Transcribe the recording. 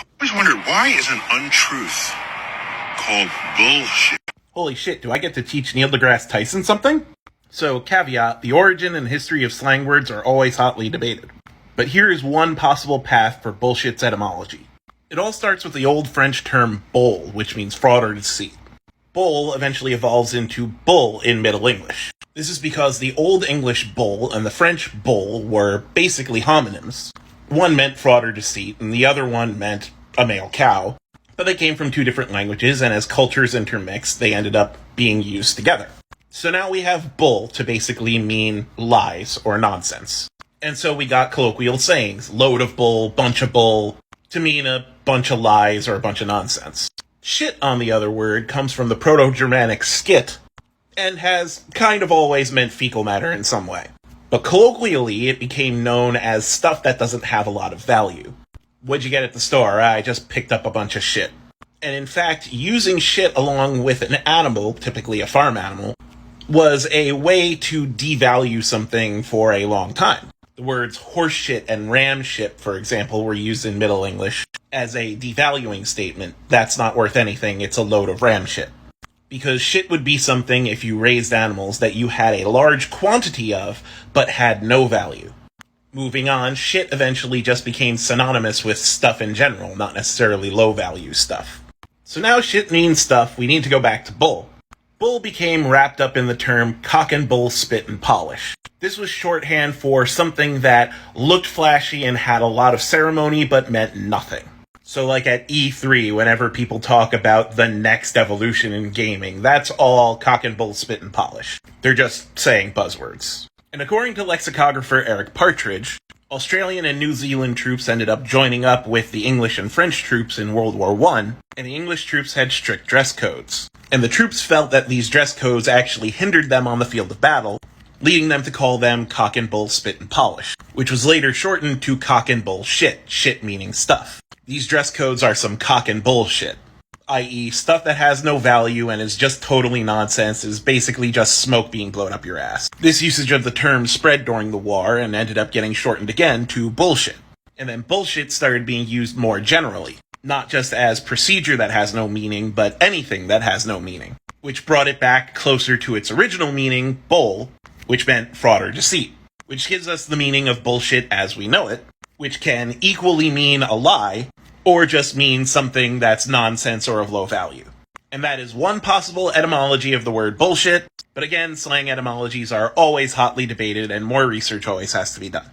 I always wondered, why is an untruth called bullshit? Holy shit, do I get to teach Neil deGrasse Tyson something? So, caveat, the origin and history of slang words are always hotly debated. But here is one possible path for bullshit's etymology. It all starts with the old French term bull, which means fraud or deceit. Bull eventually evolves into bull in Middle English. This is because the Old English bull and the French bull were basically homonyms. One meant fraud or deceit, and the other one meant a male cow. But they came from two different languages, and as cultures intermixed, they ended up being used together. So now we have bull to basically mean lies or nonsense. And so we got colloquial sayings, load of bull, bunch of bull, to mean a bunch of lies or a bunch of nonsense. Shit, on the other word, comes from the Proto-Germanic skit, and has kind of always meant fecal matter in some way. But colloquially, it became known as stuff that doesn't have a lot of value. What'd you get at the store? I just picked up a bunch of shit. And in fact, using shit along with an animal, typically a farm animal, was a way to devalue something for a long time. The words horse shit and ram shit, for example, were used in Middle English as a devaluing statement. That's not worth anything, it's a load of ram shit. Because shit would be something, if you raised animals, that you had a large quantity of, but had no value. Moving on, shit eventually just became synonymous with stuff in general, not necessarily low-value stuff. So now shit means stuff, we need to go back to bull. Bull became wrapped up in the term cock and bull spit and polish. This was shorthand for something that looked flashy and had a lot of ceremony but meant nothing. So like at E3, whenever people talk about the next evolution in gaming, that's all cock and bull spit and polish. They're just saying buzzwords. And according to lexicographer Eric Partridge, Australian and New Zealand troops ended up joining up with the English and French troops in World War I, and the English troops had strict dress codes. And the troops felt that these dress codes actually hindered them on the field of battle, leading them to call them cock and bull spit and polish, which was later shortened to cock and bull shit, shit meaning stuff. These dress codes are some cock and bullshit, i.e. stuff that has no value and is just totally nonsense, is basically just smoke being blown up your ass. This usage of the term spread during the war and ended up getting shortened again to bullshit. And then bullshit started being used more generally, not just as procedure that has no meaning, but anything that has no meaning, which brought it back closer to its original meaning, bull, which meant fraud or deceit, which gives us the meaning of bullshit as we know it, which can equally mean a lie, or just mean something that's nonsense or of low value. And that is one possible etymology of the word bullshit, but again, slang etymologies are always hotly debated and more research always has to be done.